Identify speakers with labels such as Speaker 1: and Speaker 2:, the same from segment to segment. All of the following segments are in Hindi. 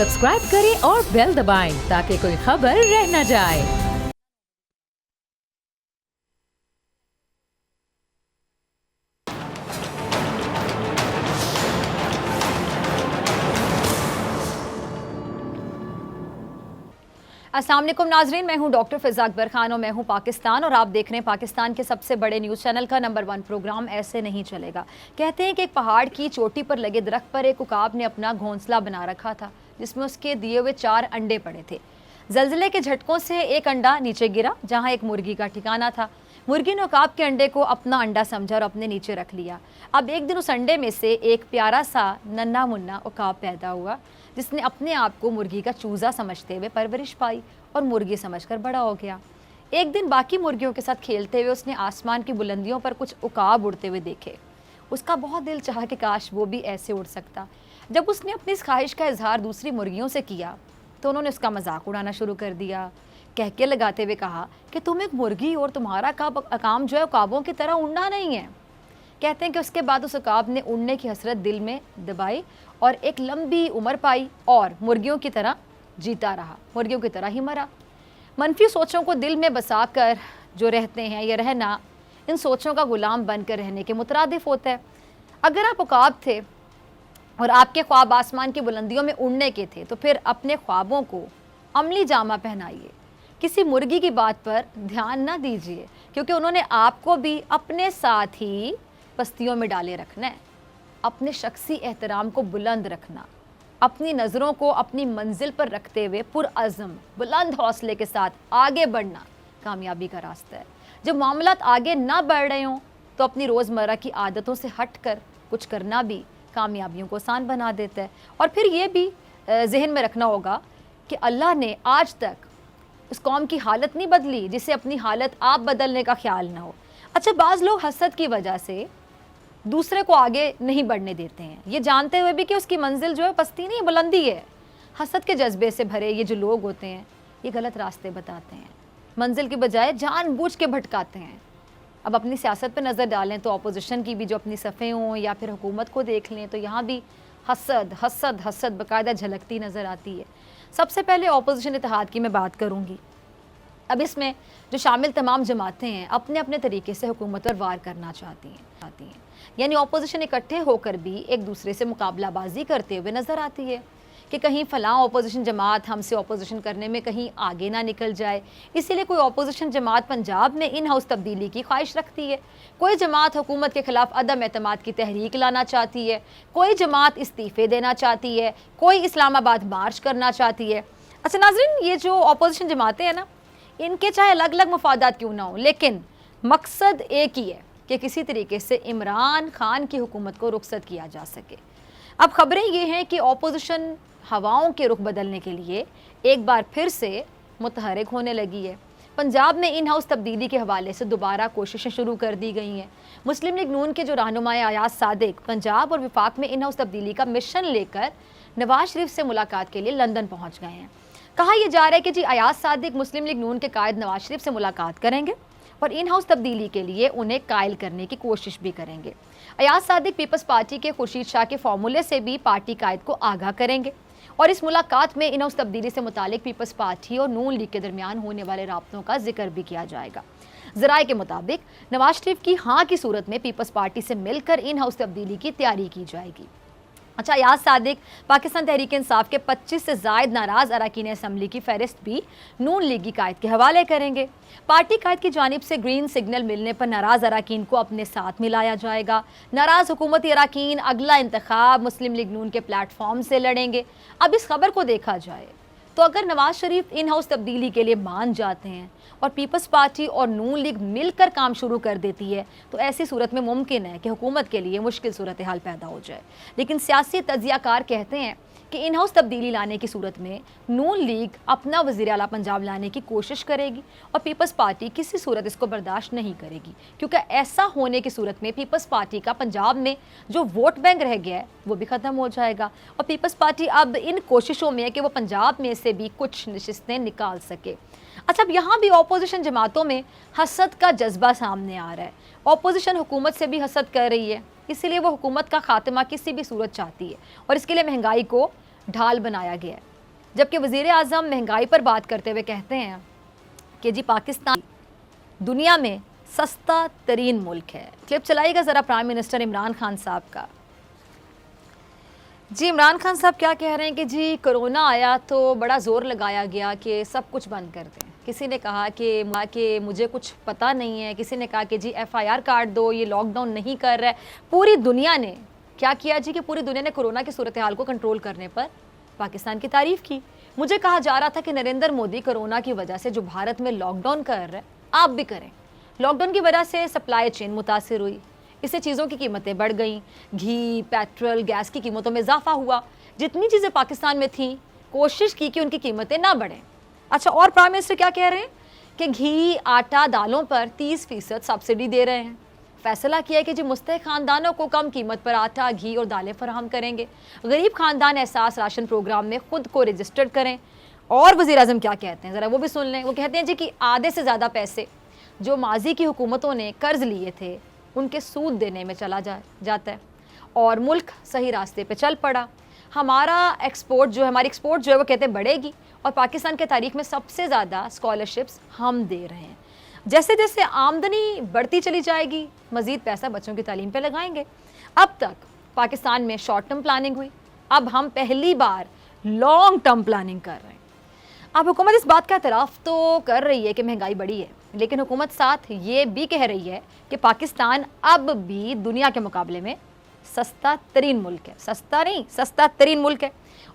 Speaker 1: सब्सक्राइब करें और बेल दबाएं ताकि कोई खबर रह न जाए।
Speaker 2: अस्सलाम वालेकुम नाजरीन, मैं हूं डॉक्टर फ़िज़ा अकबर खान और मैं हूं पाकिस्तान और आप देख रहे हैं पाकिस्तान के सबसे बड़े न्यूज़ चैनल का नंबर 1 प्रोग्राम ऐसे नहीं चलेगा। कहते हैं कि एक पहाड़ की चोटी पर लगे दरख्त पर एक उकाब ने अपना घोंसला बना रखा था जिसमें उसके दिए हुए 4 अंडे पड़े थे। जल्जले के झटकों से एक अंडा नीचे गिरा जहाँ एक मुर्गी का ठिकाना था। मुर्गी ने उकाब के अंडे को अपना अंडा समझा और अपने नीचे रख लिया। अब एक दिन उस अंडे में से एक प्यारा सा नन्हा मुन्ना उकाब पैदा हुआ जिसने अपने आप को मुर्गी का चूज़ा समझते हुए परवरिश पाई और मुर्गी समझकर बड़ा हो गया। एक दिन बाकी मुर्गियों के साथ खेलते हुए उसने आसमान की बुलंदियों पर कुछ उकाब उड़ते हुए देखे। उसका बहुत दिल चाहा कि काश वो भी ऐसे उड़ सकता। जब उसने अपनी इस ख्वाहिश का इजहार दूसरी मुर्गियों से किया तो उन्होंने उसका मजाक उड़ाना शुरू कर दिया। कहके लगाते हुए कहा कि तुम एक मुर्गी और तुम्हारा काम जो है उकाबों की तरह उड़ना नहीं है। कहते हैं कि उसके बाद उस उकाब ने उड़ने की हसरत दिल में दबाई और एक लंबी उम्र पाई और मुर्गियों की तरह जीता रहा, मुर्गियों की तरह ही मरा। मनफी सोचों को दिल में बसाकर जो रहते हैं या रहना इन सोचों का गुलाम बनकर रहने के मुतरादिफ होता है। अगर आप उकाब थे और आपके ख्वाब आसमान की बुलंदियों में उड़ने के थे तो फिर अपने ख्वाबों को अमली जामा पहनाइए। किसी मुर्गी की बात पर ध्यान ना दीजिए क्योंकि उन्होंने आपको भी अपने साथ ही पस्तियों में डाले रखना है। अपने शख्सी एहतराम को बुलंद रखना, अपनी नज़रों को अपनी मंजिल पर रखते हुए पुरअज़्म बुलंद हौसले के साथ आगे बढ़ना कामयाबी का रास्ता है। जब मामलात आगे ना बढ़ रहे हों तो अपनी रोज़मर्रा की आदतों से हट कर कुछ करना भी कामयाबियों को आसान बना देता है। और फिर ये भी जहन में रखना होगा कि अल्लाह ने आज तक उस कौम की हालत नहीं बदली जिसे अपनी हालत आप बदलने का ख्याल ना हो। अच्छा, बाज़ लोग हसद की वजह से दूसरे को आगे नहीं बढ़ने देते हैं, ये जानते हुए भी कि उसकी मंजिल जो है पस्ती नहीं बुलंदी है। हसद के जज्बे से भरे ये जो लोग होते हैं ये गलत रास्ते बताते हैं, मंजिल के बजाय जानबूझ के भटकाते हैं। अब अपनी सियासत पर नज़र डालें तो अपोजिशन की भी जो अपनी सफ़ें हों या फिर हुकूमत को देख लें तो यहाँ भी हसद हसद हसद बाकायदा झलकती नज़र आती है। सबसे पहले अपोजिशन इत्तेहाद की मैं बात करूँगी। अब इसमें जो शामिल तमाम जमातें हैं अपने अपने तरीके से हुकूमत पर वार करना चाहती हैं, यानी अपोजिशन इकट्ठे होकर भी एक दूसरे से मुकाबलाबाजी करते हुए नज़र आती है कि कहीं फ़लाँ अपोजिशन जमात हमसे अपोजिशन करने में कहीं आगे ना निकल जाए। इसीलिए कोई अपोजिशन जमात पंजाब में इन हाउस तब्दीली की ख्वाहिश रखती है, कोई जमात हुकूमत के ख़िलाफ़ अदम एतमाद की तहरीक लाना चाहती है, कोई जमात इस्तीफ़े देना चाहती है, कोई इस्लामाबाद मार्च करना चाहती है। अच्छा नाज़रीन, ये जो अपोजिशन जमातें हैं ना, इनके चाहे अलग अलग मफादात क्यों ना हो लेकिन मकसद एक ही है कि किसी तरीके से इमरान खान की हुकूमत को रुखसत किया जा सके। अब खबरें ये हैं कि अपोजिशन हवाओं के रुख बदलने के लिए एक बार फिर से मुतहरिक होने लगी है। पंजाब में इन हाउस तब्दीली के हवाले से दोबारा कोशिशें शुरू कर दी गई हैं। मुस्लिम लीग नून के जो रहनुमाए अयाज सादिक पंजाब और विफाक में इन हाउस तब्दीली का मिशन लेकर नवाज शरीफ से मुलाकात के लिए लंदन पहुँच गए हैं। कहा यह जा रहा है कि जी अयाज सादिक मुस्लिम लीग नून के कायद नवाज शरीफ से मुलाकात करेंगे और इन हाउस तब्दीली के लिए उन्हें कायल करने की कोशिश भी करेंगे। अयाज सादिक पीपल्स पार्टी के खुर्शीद शाह के फॉर्मूले से भी पार्टी कायद को आगाह करेंगे और इस मुलाकात में इन हाउस तब्दीली से मुतालिक पीपल्स पार्टी और नून लीग के दरमियान होने वाले राब्तों का जिक्र भी किया जाएगा। ज़राए के मुताबिक नवाज शरीफ की हाँ की सूरत में पीपल्स पार्टी से मिलकर इन हाउस तब्दीली की तैयारी की जाएगी। अच्छा, अयाज सादिक पाकिस्तान तहरीक इंसाफ के 25 से ज़ायद नाराज़ अरकान असम्बली की फहरिस्त भी नून लीगी कायद के हवाले करेंगे। पार्टी कायद की जानिब से ग्रीन सिग्नल मिलने पर नाराज़ अरकान को अपने साथ मिलाया जाएगा। नाराज़ हुकूमती अरकान अगला इंतखाब मुस्लिम लीग नून के प्लेटफॉर्म से लड़ेंगे। अब इस खबर को देखा जाए तो अगर नवाज शरीफ इन हाउस तब्दीली के लिए मान जाते हैं और पीपल्स पार्टी और नून लीग मिलकर काम शुरू कर देती है तो ऐसी सूरत में मुमकिन है कि हुकूमत के लिए मुश्किल सूरत हाल पैदा हो जाए। लेकिन सियासी तज्जियाकार कहते हैं कि इन हाउस तब्दीली लाने की सूरत में नून लीग अपना वज़ीर आला पंजाब लाने की कोशिश करेगी और पीपल्स पार्टी किसी सूरत इसको बर्दाश्त नहीं करेगी क्योंकि ऐसा होने की सूरत में पीपल्स पार्टी का पंजाब में जो वोट बैंक रह गया है वो भी ख़त्म हो जाएगा और पीपल्स पार्टी अब इन कोशिशों में है कि वो पंजाब में से भी कुछ नशिस्तें निकाल सके। अच्छा, अब यहाँ भी अपोजिशन जमातों में हसद का जज्बा सामने आ रहा है। अपोजिशन हुकूमत से भी हसद कर रही है, इसीलिए वो हुकूमत का खात्मा किसी भी सूरत चाहती है और इसके लिए महंगाई को ढाल बनाया गया है। जबकि वज़ीर आज़म महंगाई पर बात करते हुए कहते हैं कि जी पाकिस्तान दुनिया में सस्ता तरीन मुल्क है। क्लिप चलाइएगा ज़रा प्राइम मिनिस्टर इमरान खान साहब का। जी इमरान खान साहब क्या कह रहे हैं कि जी कोरोना आया तो बड़ा ज़ोर लगाया गया कि सब कुछ बंद कर दें। किसी ने कहा कि मुझे कुछ पता नहीं है, किसी ने कहा कि जी FIR काट दो, ये लॉकडाउन नहीं कर रहा है। पूरी दुनिया ने क्या किया जी कि पूरी दुनिया ने कोरोना की सूरत हाल को कंट्रोल करने पर पाकिस्तान की तारीफ़ की। मुझे कहा जा रहा था कि नरेंद्र मोदी कोरोना की वजह से जो भारत में लॉकडाउन कर रहे हैं आप भी करें। लॉकडाउन की वजह से सप्लाई चेन मुतासिर हुई, इससे चीज़ों की कीमतें बढ़ गईं, घी, पेट्रोल, गैस की कीमतों में इजाफा हुआ। जितनी चीज़ें पाकिस्तान में थीं कोशिश की कि उनकी कीमतें ना बढ़ें। अच्छा, और प्राइम मिनिस्टर क्या कह रहे हैं कि घी, आटा, दालों पर 30% सब्सिडी दे रहे हैं। फैसला किया है कि जी मुस्तहिक ख़ानदानों को कम कीमत पर आटा, घी और दालें फराहम करेंगे। गरीब ख़ानदान एहसास राशन प्रोग्राम में ख़ुद को रजिस्टर्ड करें। और वज़ीर आज़म क्या कहते हैं ज़रा वो भी सुन लें। वो कहते हैं जी कि आधे से ज़्यादा पैसे जो माजी की हुकूमतों ने कर्ज़ लिए थे उनके सूद देने में चला जाता है और मुल्क सही रास्ते पे चल पड़ा। हमारी एक्सपोर्ट जो है वो कहते हैं बढ़ेगी और पाकिस्तान के तारीख में सबसे ज़्यादा स्कॉलरशिप्स हम दे रहे हैं। जैसे जैसे आमदनी बढ़ती चली जाएगी मज़ीद पैसा बच्चों की तालीम पे लगाएंगे। अब तक पाकिस्तान में शॉर्ट टर्म प्लानिंग हुई, अब हम पहली बार लॉन्ग टर्म प्लानिंग कर रहे हैं। अब हुकूमत इस बात का एतराफ़ तो कर रही है कि महंगाई बढ़ी है, लेकिन हुकूमत साथ ये भी कह रही है कि पाकिस्तान अब भी दुनिया के मुकाबले में सस्ता तरीन मुल्क है। सस्ता नहीं, सस्ता तरीन मुल्क है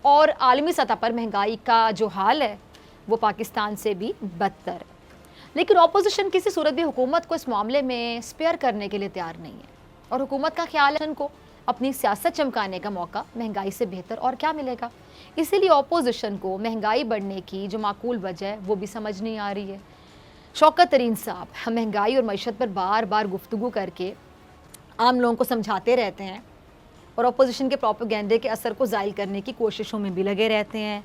Speaker 2: और आलमी सतह पर महंगाई का जो हाल है वो पाकिस्तान से भी बदतर है। लेकिन ऑपोजिशन किसी सूरत भी हुकूमत को इस मामले में स्पेयर करने के लिए तैयार नहीं है और हुकूमत का ख्याल है उनको अपनी सियासत चमकाने का मौका महंगाई से बेहतर और क्या मिलेगा। इसीलिए ऑपोजिशन को महंगाई बढ़ने की जो माकूल वजह है वो भी समझ नहीं आ रही है। शौकत तरीन साहब महंगाई और मईशत पर बार बार गुफ्तगू करके आम लोगों को समझाते रहते हैं और अपोजिशन के प्रोपेगेंडे के असर को ज़ाइल करने की कोशिशों में भी लगे रहते हैं।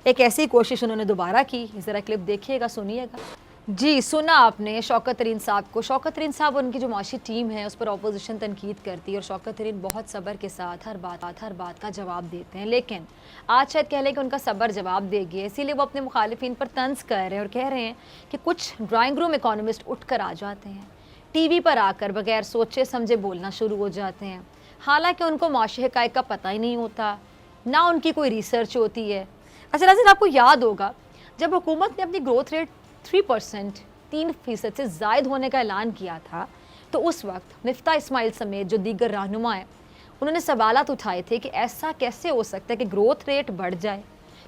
Speaker 2: एक ऐसी कोशिश उन्होंने दोबारा की, ज़रा क्लिप देखिएगा, सुनिएगा। जी सुना आपने शौकत तरीन साहब को। शौकत तरीन साहब उनकी जो माशी टीम है उस पर अपोजिशन तनकीद करती है और शौकत तरीन बहुत सब्र के साथ हर बात का जवाब देते हैं। लेकिन आज शायद कह लें कि उनका सब्र जवाब दे गया, इसीलिए वो अपने मुखालिफिन पर तंज कर रहे हैं और कह रहे हैं कि कुछ ड्राइंग रूम इकोनॉमिस्ट उठ कर आ जाते हैं, TV पर आकर बगैर सोचे समझे बोलना शुरू हो जाते हैं, हालांकि उनको माशी हक़ाइक़ का पता ही नहीं होता, ना उनकी कोई रिसर्च होती है। अच्छा नाज़रीन, आपको याद होगा जब हुकूमत ने अपनी ग्रोथ रेट 3% से ज़ायद होने का ऐलान किया था तो उस वक्त मिफ्ता इस्माइल समेत जो दीगर रहनुमा हैं उन्होंने सवालात उठाए थे कि ऐसा कैसे हो सकता है कि ग्रोथ रेट बढ़ जाए,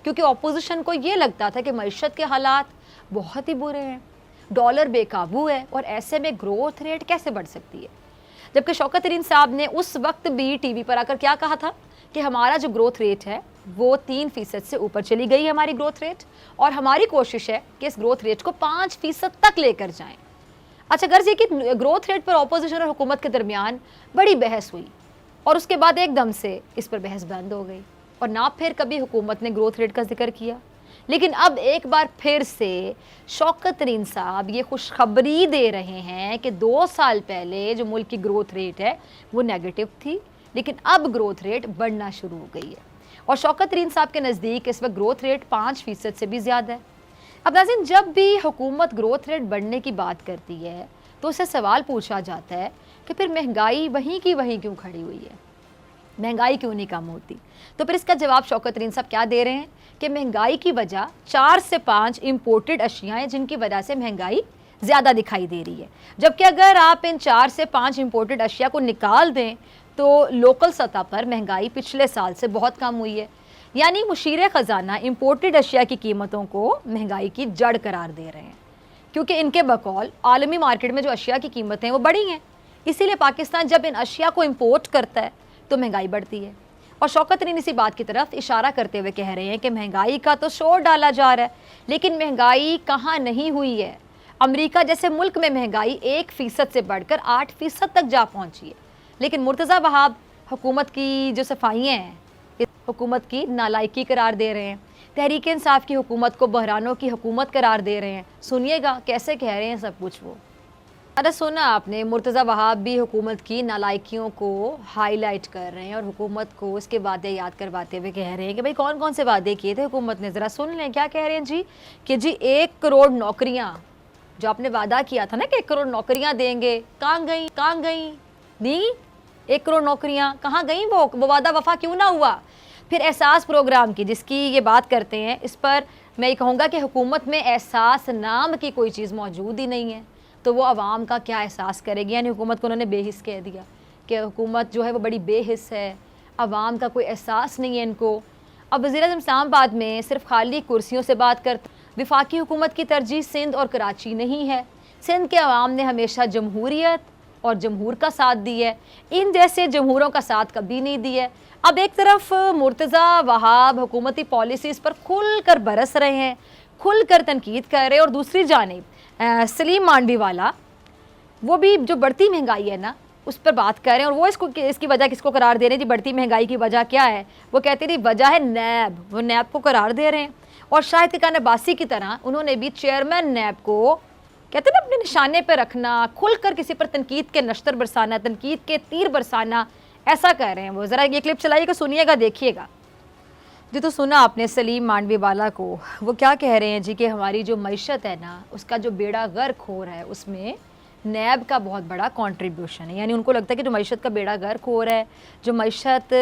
Speaker 2: क्योंकि अपोजिशन को ये लगता था कि मईशत के हालात बहुत ही बुरे हैं, डॉलर बेकाबू है और ऐसे में ग्रोथ रेट कैसे बढ़ सकती है। जबकि शौकत तरीन साहब ने उस वक्त भी TV पर आकर क्या कहा था कि हमारा जो ग्रोथ रेट है वो 3% से ऊपर चली गई है हमारी ग्रोथ रेट और हमारी कोशिश है कि इस ग्रोथ रेट को 5% तक लेकर जाएं। अच्छा, गर्ज ये कि ग्रोथ रेट पर अपोजिशन और हुकूमत के दरमियान बड़ी बहस हुई और उसके बाद एकदम से इस पर बहस बंद हो गई और ना फिर कभी हुकूमत ने ग्रोथ रेट का जिक्र किया। लेकिन अब एक बार फिर से शौकत तरीन साहब ये खुशखबरी दे रहे हैं कि 2 साल पहले जो मुल्क की ग्रोथ रेट है वो नेगेटिव थी, लेकिन अब ग्रोथ रेट बढ़ना शुरू हो गई है और शौकत तरीन साहब के नज़दीक इस वक्त ग्रोथ रेट 5% से भी ज़्यादा है। अब नाज़रीन, जब भी हुकूमत ग्रोथ रेट बढ़ने की बात करती है तो उससे सवाल पूछा जाता है कि फिर महंगाई वहीं की वहीं क्यों खड़ी हुई है, महंगाई क्यों नहीं कम होती। तो फिर इसका जवाब शौकत तरीन साहब क्या दे रहे हैं कि महंगाई की वजह 4 से 5 इम्पोर्टेड अशियाँ हैं जिनकी वजह से महंगाई ज़्यादा दिखाई दे रही है। जबकि अगर आप इन 4 से 5 इम्पोर्टेड अशिया को निकाल दें तो लोकल सतह पर महंगाई पिछले साल से बहुत कम हुई है। यानी मुशीर ख़जाना इम्पोर्टेड अशिया की कीमतों को महंगाई की जड़ करार दे रहे हैं, क्योंकि इनके बकौल आलमी मार्केट में जो अशिया की कीमतें वो बढ़ी हैं। इसीलिए पाकिस्तान जब इन अशिया को इम्पोर्ट करता है तो महंगाई बढ़ती है। और शौकत तरीन इसी बात की तरफ इशारा करते हुए कह रहे हैं कि महंगाई का तो शोर डाला जा रहा है, लेकिन महंगाई कहाँ नहीं हुई है। अमेरिका जैसे मुल्क में महंगाई 1% से बढ़कर 8% तक जा पहुँची है, लेकिन मुर्तज़ा वहाब हुकूमत की जो सफाइयाँ हैं इस हुकूमत की नालायकी करार दे रहे हैं, तहरीक इंसाफ की हुकूमत को बहरानों की हुकूमत करार दे रहे हैं। सुनिएगा कैसे कह रहे हैं सब कुछ वो। अरे सुना आपने, मुर्तज़ा वहाब भी हुकूमत की नालायकियों को हाईलाइट कर रहे हैं और हुकूमत को उसके वादे याद करवाते हुए कह रहे हैं कि भाई कौन कौन से वादे किए थे हुकूमत ने, ज़रा सुन लें क्या कह रहे हैं जी। कि जी 1 करोड़ नौकरियां जो आपने वादा किया था ना कि 1 करोड़ नौकरियां देंगे, कहाँ गई दी 1 करोड़ नौकरियां कहाँ गई, वो वादा वफा क्यों ना हुआ। फिर एहसास प्रोग्राम की जिसकी ये बात करते हैं, इस पर मैं ये कहूँगा कि हुकूमत में एहसास नाम की कोई चीज़ मौजूद ही नहीं है, तो वो आवाम का क्या एहसास करेगी। यानी हुकूमत को उन्होंने बेहिस कह दिया कि हुकूमत जो है वो बड़ी बेहिस है, आवाम का कोई एहसास नहीं है इनको। अब वज़ीर-ए-आज़म इस्लामाबाद में सिर्फ खाली कुर्सियों से बात करते। वफाकी हुकूमत की तरजीह सिंध और कराची नहीं है। सिंध के अवाम ने हमेशा जमहूरियत और जमहूर का साथ दी है, इन जैसे जमहूरों का साथ कभी नहीं दिया है। अब एक तरफ मुर्तज़ा वहाब हुकूमती पॉलिसीज़ पर खुल कर बरस रहे हैं, खुल कर तनकीद कर रहे हैं, और दूसरी जानिब सलीम मांडवी वाला वो भी जो बढ़ती महंगाई है ना उस पर बात कर रहे हैं, और वो इसकी वजह किसको करार दे रहे हैं जी। बढ़ती महंगाई की वजह क्या है, वो कहते थे वजह है नैब, वो नैब को करार दे रहे हैं। और शाहिद खान अब्बासी की तरह उन्होंने भी चेयरमैन नैब को कहते हैं ना अपने निशाने पर रखना, खुलकर किसी पर तनकीद के नश्तर बरसाना, तनकीद के तीर बरसाना, ऐसा कह रहे हैं वो। ज़रा ये क्लिप चलाइएगा, सुनिएगा, देखिएगा जी। तो सुना आपने सलीम मांडवी वाला को, वो क्या कह रहे हैं जी कि हमारी जो मईशत है ना उसका जो बेड़ा गर्क हो रहा है उसमें नैब का बहुत बड़ा कंट्रीब्यूशन है। यानी उनको लगता है कि जो मईशत का बेड़ा गर्क हो रहा है, जो मईशत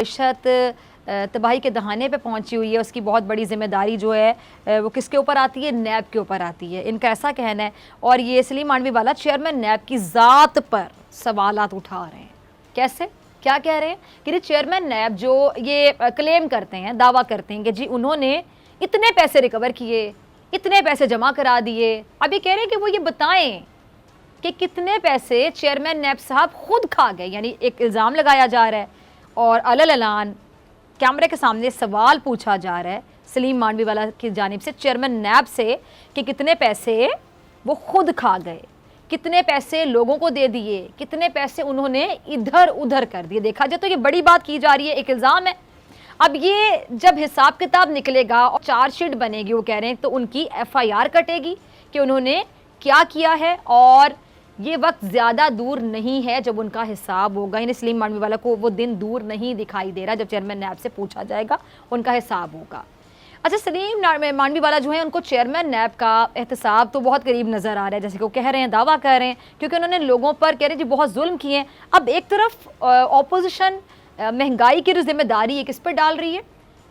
Speaker 2: तबाही के दहाने पे पहुंची हुई है, उसकी बहुत बड़ी जिम्मेदारी जो है वो किसके ऊपर आती है, नैब के ऊपर आती है, इनका ऐसा कहना है। और ये सलीम मांडवी वाला चेयरमैन नैब की ज़ात पर सवालात उठा रहे हैं। कैसे, क्या कह रहे हैं कि चेयरमैन नैब जो ये क्लेम करते हैं, दावा करते हैं कि जी उन्होंने इतने पैसे रिकवर किए, इतने पैसे जमा करा दिए। अभी कह रहे हैं कि वो ये बताएं कि कितने पैसे चेयरमैन नैब साहब खुद खा गए। यानी एक इल्ज़ाम लगाया जा रहा है और अलल ऐलान कैमरे के सामने सवाल पूछा जा रहा है सलीम मांडवी वाला की जानिब से चेयरमैन नैब से कि कितने पैसे वो खुद खा गए, कितने पैसे लोगों को दे दिए, कितने पैसे उन्होंने इधर उधर कर दिए। देखा जाए तो ये बड़ी बात की जा रही है, एक इल्ज़ाम है। अब ये जब हिसाब किताब निकलेगा और चार्जशीट बनेगी, वो कह रहे हैं, तो उनकी FIR कटेगी कि उन्होंने क्या किया है, और ये वक्त ज़्यादा दूर नहीं है जब उनका हिसाब होगा। यानी सलीम मांडवी वाला को वो दिन दूर नहीं दिखाई दे रहा जब चेयरमैन नैब से पूछा जाएगा, उनका हिसाब होगा। अच्छा, सलीम मांडवी वाला जो है उनको चेयरमैन नैब का एहतसाब तो बहुत करीब नज़र आ रहा है, जैसे कि वो कह रहे हैं, दावा कर रहे हैं, क्योंकि उन्होंने लोगों पर कह रहे हैं जी बहुत जुल्म किए हैं। अब एक तरफ ऑपोजिशन महंगाई की जो जिम्मेदारी है किस पर डाल रही है,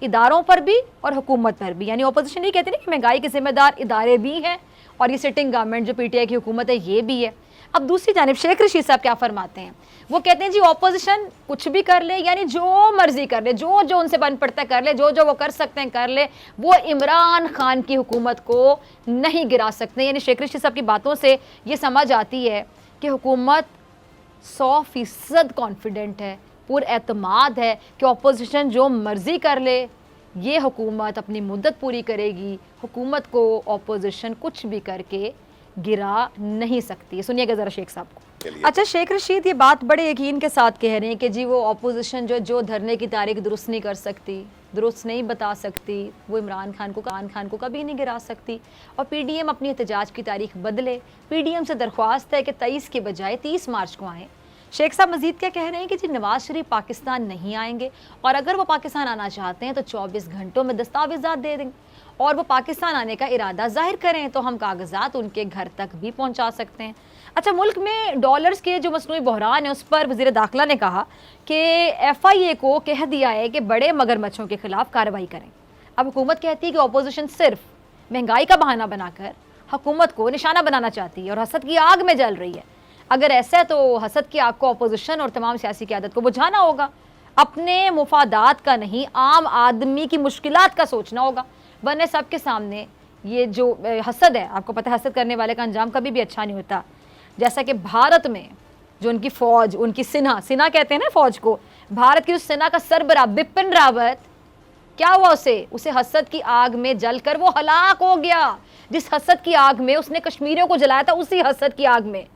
Speaker 2: इदारों पर भी और हुकूमत पर भी। यानी ऑपोजिशन ये कहते हैं कि महंगाई के जिम्मेदार इदारे भी हैं और ये सिटिंग गवर्नमेंट जो PTI की हुकूमत है ये भी है। अब दूसरी जानिब शेख रशीद साहब क्या फरमाते हैं, वो कहते हैं जी ऑपोजिशन कुछ भी कर ले, यानी जो मर्जी कर ले, जो जो उनसे बन पड़ता है कर ले, जो जो वो कर सकते हैं कर ले, वो इमरान खान की हुकूमत को नहीं गिरा सकते। यानी शेख रशीद साहब की बातों से ये समझ आती है कि हुकूमत 100% कॉन्फिडेंट है, पुरएतमाद है कि ऑपोजिशन जो मर्जी कर ले, ये हुकूमत अपनी मुद्दत पूरी करेगी, हुकूमत को ऑपोजिशन कुछ भी करके गिरा नहीं सकती। सुनिएगा ज़रा शेख साहब को। अच्छा, शेख रशीद ये बात बड़े यकीन के साथ कह रहे हैं कि जी वो ऑपोजिशन जो धरने की तारीख दुरुस्त नहीं कर सकती, दुरुस्त नहीं बता सकती, वो इमरान खान को कभी नहीं गिरा सकती। और PDM अपनी एहतजाज की तारीख बदले, PDM से दरख्वास्त है कि 23 के बजाय 30 मार्च को आएँ। शेख साहब मजीद क्या कह रहे हैं कि जी नवाज शरीफ पाकिस्तान नहीं आएंगे, और अगर वो पाकिस्तान आना चाहते हैं तो 24 घंटों में दस्तावेज़ात दे देंगे, और वो पाकिस्तान आने का इरादा जाहिर करें तो हम कागजात उनके घर तक भी पहुंचा सकते हैं। अच्छा, मुल्क में डॉलर्स के जो मसनूई बहरान है उस पर वज़ीर दाखिला ने कहा कि FIA को कह दिया है कि बड़े मगरमच्छों के खिलाफ कार्रवाई करें। अब हुकूमत कहती है कि अपोजिशन सिर्फ महंगाई का बहाना बनाकर हुकूमत को निशाना बनाना चाहती है और हसद की आग में जल रही है। अगर ऐसा है तो हसद की आग को अपोजिशन और तमाम सियासी क़यादत को बुझाना होगा, अपने मुफादात का नहीं, आम आदमी की मुश्किलात का सोचना होगा, वरना सबके सामने ये जो हसद है, आपको पता है हसद करने वाले का अंजाम कभी भी अच्छा नहीं होता। जैसा कि भारत में जो उनकी फ़ौज, उनकी सिन्हा कहते हैं ना फ़ौज को, भारत की उस सेना का सरबराह बिपिन रावत, क्या हुआ उसे हसद की आग में जलकर वो हलाक हो गया। जिस हसद की आग में उसने कश्मीरियों को जलाया था, उसी हसद की आग में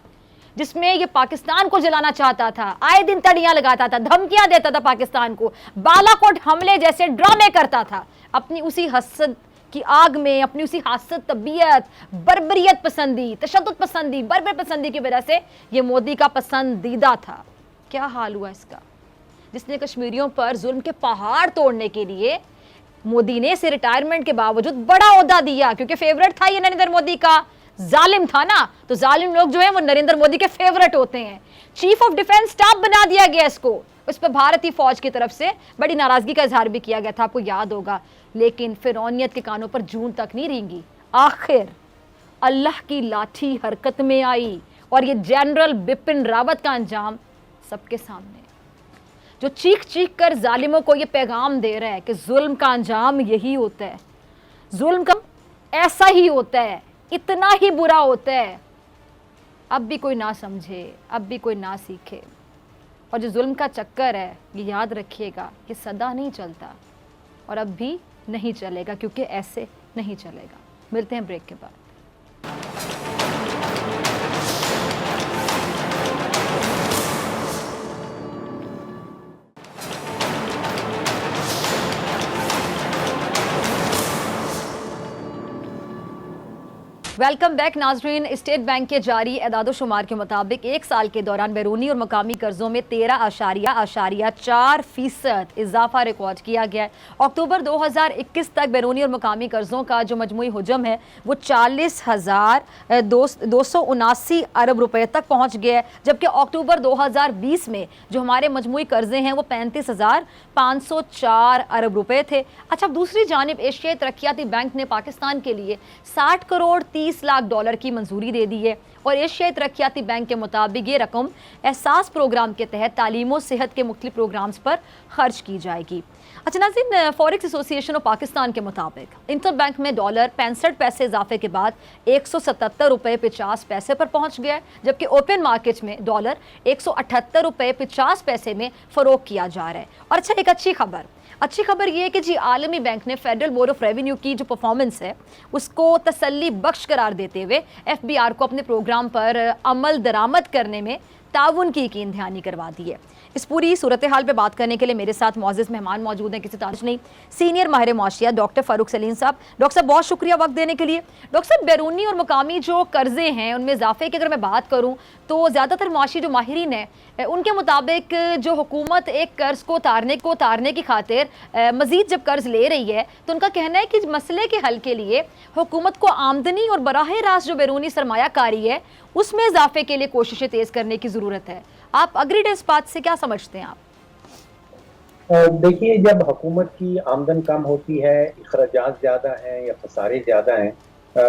Speaker 2: जिसमें ये पाकिस्तान को जलाना चाहता था, आए दिन तड़ियां लगाता था, धमकियां देता था पाकिस्तान को, बालाकोट हमले जैसे ड्रामे करता था, अपनी उसी हसद की आग में अपनी उसी हासद तबीयत, बर्बरियत पसंदी, तशद्दुद पसंदी, बर्बर पसंदी की वजह से ये मोदी का पसंदीदा था। क्या हाल हुआ इसका, जिसने कश्मीरियों पर जुल्म के पहाड़ तोड़ने के लिए मोदी ने इसे रिटायरमेंट के बावजूद बड़ा ओहदा दिया, क्योंकि फेवरेट था ये नरेंद्र मोदी का, जालिम था ना, तो जालिम लोग जो है वो नरेंद्र मोदी के फेवरेट होते हैं। चीफ ऑफ डिफेंस स्टाफ बना दिया गया इसको, उस पर भारतीय फौज की तरफ से बड़ी नाराजगी का इजहार भी किया गया था, आपको याद होगा। लेकिन फिरौनियत के कानों पर जून तक नहीं रेंगी, आखिर अल्लाह की लाठी हरकत में आई और ये जनरल बिपिन रावत का अंजाम सबके सामने, जो चीख चीख कर जालिमों को ये पैगाम दे रहा है कि जुल्म का अंजाम यही होता है, जुल्म का ऐसा ही होता है, इतना ही बुरा होता है। अब भी कोई ना समझे, अब भी कोई ना सीखे, और जो जुल्म का चक्कर है ये याद रखिएगा कि सदा नहीं चलता और अब भी नहीं चलेगा, क्योंकि ऐसे नहीं चलेगा। मिलते हैं ब्रेक के बाद। वेलकम बैक नाजरीन। स्टेट बैंक के जारी एदादोशुमार के मुताबिक एक साल के दौरान बैरूनी और मकामी कर्जों में 13.4% इजाफा रिकॉर्ड किया गया है। अक्टूबर 2021 तक बैरूनी और मकामी कर्जों का जो मजमूई हुजम है वो 40,279 अरब रुपए तक पहुंच गया है, जबकि अक्टूबर 2020 में जो हमारे मजमूई कर्जे हैं वो 35,504 अरब रुपए थे। अच्छा, दूसरी जानिब एशियाई तरक्याती बैंक ने पाकिस्तान के लिए 60 करोड़ 30 लाख डॉलर की मंजूरी दे दी है, और एशियाई तरक्याती बैंक के मुताबिक ये रकम एहसास प्रोग्राम के तहत तालीम और सेहत के मुख्तलिफ प्रोग्राम्स पर खर्च की जाएगी। अच्छा नाज़रीन, फॉरेक्स एसोसिएशन ऑफ पाकिस्तान के मुताबिक इंटर बैंक में डॉलर 65 पैसे इजाफे के बाद 177 रुपये 50 पैसे पर पहुंच गया है, जबकि ओपन मार्केट में डॉलर 178 रुपये 50 पैसे में फरोख्त किया जा रहा है। और अच्छा, एक अच्छी खबर ये है कि जी आलमी बैंक ने फेडरल बोर्ड ऑफ रेवेन्यू की जो परफॉर्मेंस है उसको तसल्ली बख्श करार देते हुए FBR को अपने प्रोग्राम पर अमल दरामद करने में ताउन की यकीन दहानी करवा दी है। इस पूरी सूरत हाल पे बात करने के लिए मेरे साथ मौजूद मेहमान मौजूद हैं, किसी तारीफ नहीं, सीनियर माहिर मुआशिया डॉक्टर फारूक सलीम साहब। डॉक्टर साहब बहुत शुक्रिया वक्त देने के लिए। डॉक्टर साहब, बैरूनी और मकामी जो कर्जे हैं उनमें इजाफे की अगर मैं बात करूँ तो ज़्यादातर मुआशी जो माहिरीन हैं उनके मुताबिक जो हुकूमत एक कर्ज को उतारने की खातिर मज़ीद जब कर्ज ले रही है तो उनका कहना है कि मसले के हल के लिए हुकूमत को आमदनी और बराह रास्त जो बैरूनी सरमायाकारी है उसमें इजाफे के लिए कोशिशें तेज़ करने की ज़रूरत है। आप अग्रीड इस बात से, क्या समझते हैं आप?
Speaker 3: देखिए, जब हुकूमत की आमदन कम होती है, अखराजात ज़्यादा हैं या खसारे ज़्यादा हैं,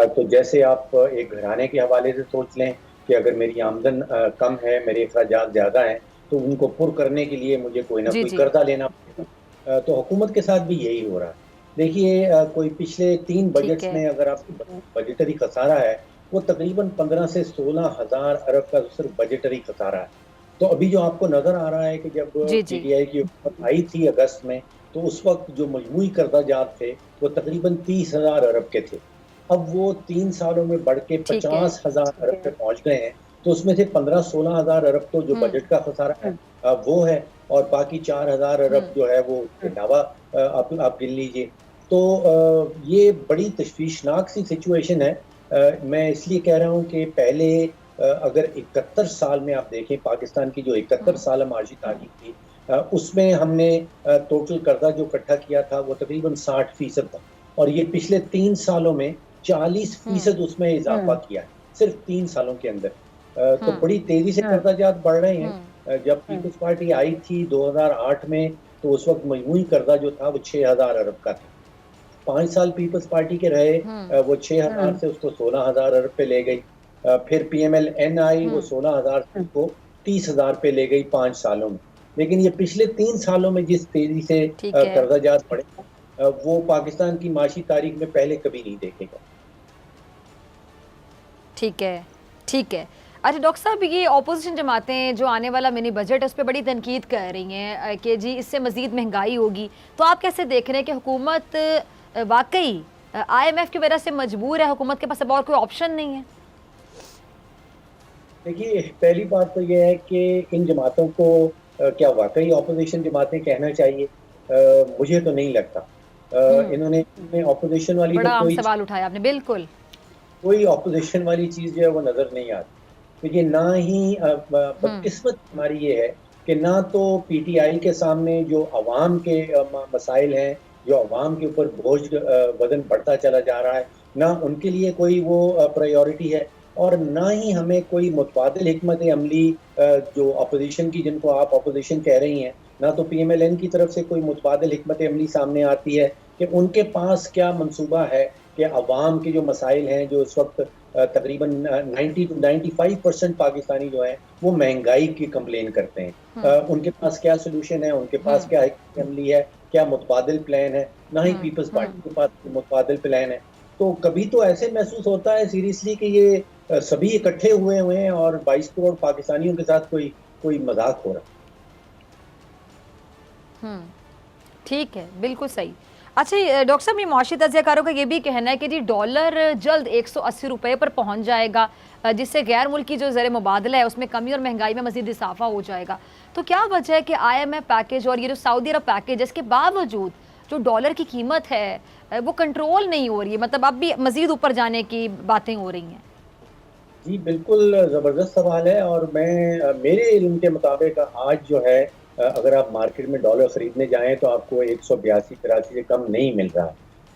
Speaker 3: तो जैसे आप एक घराने के हवाले से सोच लें कि अगर मेरी आमदन कम है, मेरे अखराजात ज़्यादा हैं, तो उनको पुर करने के लिए मुझे कोई ना कोई कर्जा लेना पड़ेगा। तो हुकूमत के साथ भी यही हो रहा है। देखिए, कोई पिछले 3 बजट्स में अगर आपको बजटरी खसारा है वो तकरीबन 15 से 16 हज़ार अरब का सिर्फ बजटरी खसारा है। तो अभी जो आपको नजर आ रहा है कि जब PTI की हुकूमत आई थी अगस्त में, तो उस वक्त जो मजमूई कर्जाजात थे वो तकरीबन 30,000 अरब के थे। अब वो 3 सालों में बढ़ के 50,000 अरब पे पहुंच गए हैं। तो उसमें से 15-16 हज़ार अरब तो जो बजट का खसारा है वो है, और बाकी 4,000 अरब जो है वो अलावा आप गिन लीजिए। तो ये बड़ी तशवीशनाक सी सिचुएशन है। मैं इसलिए कह रहा हूँ कि पहले अगर 71 साल में आप देखें, पाकिस्तान की जो 71 साल माशी तारीख थी उसमें हमने टोटल कर्जा जो इकट्ठा किया था वो तकरीबन 60% था, और ये पिछले 3 सालों में 40% उसमें इजाफा किया है, सिर्फ 3 सालों के अंदर। तो बड़ी तेजी से कर्जाजात बढ़ रहे हैं। जब पीपल्स पार्टी आई थी 2008 में तो उस वक्त मजमूई कर्जा जो था वो 6,000 अरब का था। 5 साल पीपल्स पार्टी के रहे, वो 6,000 से उसको 16,000 अरब पे ले गई। फिर PMLN आई, वो 16,000 से उसको 30,000 पे ले गई 5 सालों में। लेकिन ये पिछले 3 सालों में जिस तेजी से कर्जाजात बढ़े वो पाकिस्तान की माशी तारीख में पहले कभी नहीं देखेगा।
Speaker 2: ठीक है। अच्छा डॉक्टर साहब, ये ऑपोजिशन जमातें जो आने वाला मिनी बजट है उस पर बड़ी तनकीद कर रही हैं कि जी इससे मज़ीद महंगाई होगी, तो आप कैसे देख रहे हैं कि हुकूमत वाकई IMF की वजह से मजबूर है, हुकूमत के पास अब और कोई ऑप्शन नहीं है?
Speaker 3: देखिए, पहली बात तो यह है कि इन जमातों को क्या वाकई ऑपोजिशन जमातें कहना चाहिए? मुझे तो नहीं लगता। इन्होंने ऑपोजिशन वाली तो
Speaker 2: बड़ा आम
Speaker 3: कोई
Speaker 2: सवाल उठाया आपने, बिल्कुल।
Speaker 3: ऑपोजिशन वाली चीज जो है वो नजर नहीं आती। क्योंकि ना ही
Speaker 2: हम्म।
Speaker 3: बदकिस्मत हमारी ये है कि ना तो पीटीआई के सामने जो अवाम के मसाइल हैं, जो अवाम के ऊपर बोझ वजन बढ़ता चला जा रहा है, ना उनके लिए कोई वो प्रायोरिटी है, और ना ही हमें कोई मुतबादिल हिकमत अमली जो अपोजिशन की, जिनको आप अपोजिशन कह रही हैं, ना तो पीएमएलएन की तरफ से कोई मुतबादिल हिकमत अमली सामने आती है कि उनके पास क्या मंसूबा है कि अवाम के जो मसाइल हैं, जो इस वक्त तकरीबन 90 to 95% पाकिस्तानी जो हैं वो महंगाई की कंप्लेन करते हैं, उनके पास क्या सोल्यूशन है, उनके पास
Speaker 2: हम्म।
Speaker 3: क्या अमली है, क्या मुतबादिल प्लान है? ना ही पीपल्स
Speaker 2: हम्म।
Speaker 3: पार्टी के पास मुतबादिल प्लान है। तो कभी तो ऐसे महसूस होता है सीरियसली कि ये सभी इकट्ठे हुए हैं और 22 करोड़ पाकिस्तानियों के साथ कोई कोई मजाक हो रहा है।
Speaker 2: हम्म। ठीक है, बिल्कुल सही। अच्छा डॉक्टर साहब, ये मुआशी तज्ज़ियाकारों का ये भी कहना है कि जी डॉलर जल्द 180 रुपये पर पहुंच जाएगा, जिससे गैर मुल्की जो ज़र मुबादला है उसमें कमी और महंगाई में मज़ीद इजाफा हो जाएगा। तो क्या वजह है कि IMF पैकेज और ये जो सऊदी अरब पैकेज, इसके बावजूद जो डॉलर की कीमत है वो कंट्रोल नहीं हो रही है, मतलब अब भी मज़ीद ऊपर जाने की बातें हो रही हैं?
Speaker 3: जी बिल्कुल ज़बरदस्त सवाल है। और मैं मेरे इल्म के मुताबिक आज जो है, अगर आप मार्केट में डॉलर खरीदने जाएं तो आपको 182-83 से कम नहीं मिल रहा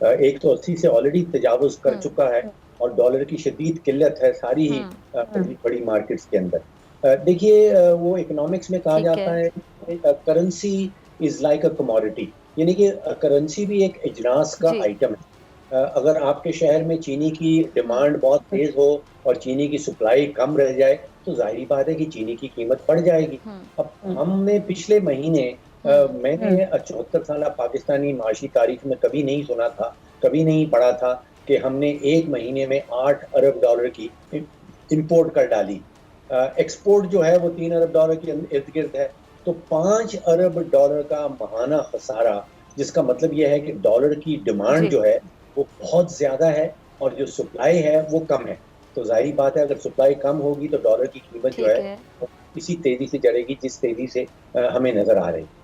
Speaker 3: है। 180 से ऑलरेडी तजावुज़ कर
Speaker 2: हम्म।
Speaker 3: चुका है और डॉलर की शदीद किल्लत है सारी ही
Speaker 2: हम्म।
Speaker 3: बड़ी बड़ी मार्केट्स के अंदर। देखिए, वो इकोनॉमिक्स में कहा
Speaker 2: ठीक है।
Speaker 3: जाता है currency is like a commodity, यानी कि करेंसी भी एक इजनास का
Speaker 2: जी।
Speaker 3: आइटम है। अगर आपके शहर में चीनी की
Speaker 2: हम्म।
Speaker 3: डिमांड बहुत तेज हो और चीनी की सप्लाई कम रह जाए तो जाहिर बात है कि चीनी की कीमत बढ़ जाएगी।
Speaker 2: हम्म।
Speaker 3: अब हमने पिछले महीने
Speaker 2: हम्म।
Speaker 3: मैंने 74 साल पाकिस्तानी माशी तारीख में कभी नहीं सुना था, कभी नहीं पढ़ा था कि हमने एक महीने में 8 अरब डॉलर की इंपोर्ट कर डाली। एक्सपोर्ट जो है वो 3 अरब डॉलर के इर्द गिर्द है। तो 5 अरब डॉलर का महाना खसारा, जिसका मतलब यह है कि डॉलर की डिमांड
Speaker 2: जी।
Speaker 3: जो है वो बहुत ज्यादा है और जो सप्लाई है वो कम है। तो जाहिर बात है, अगर सप्लाई कम होगी तो डॉलर की कीमत जो
Speaker 2: ठीक
Speaker 3: है
Speaker 2: है।
Speaker 3: वो इसी तेजी से चढ़ेगी जिस तेजी से हमें नजर आ रही है।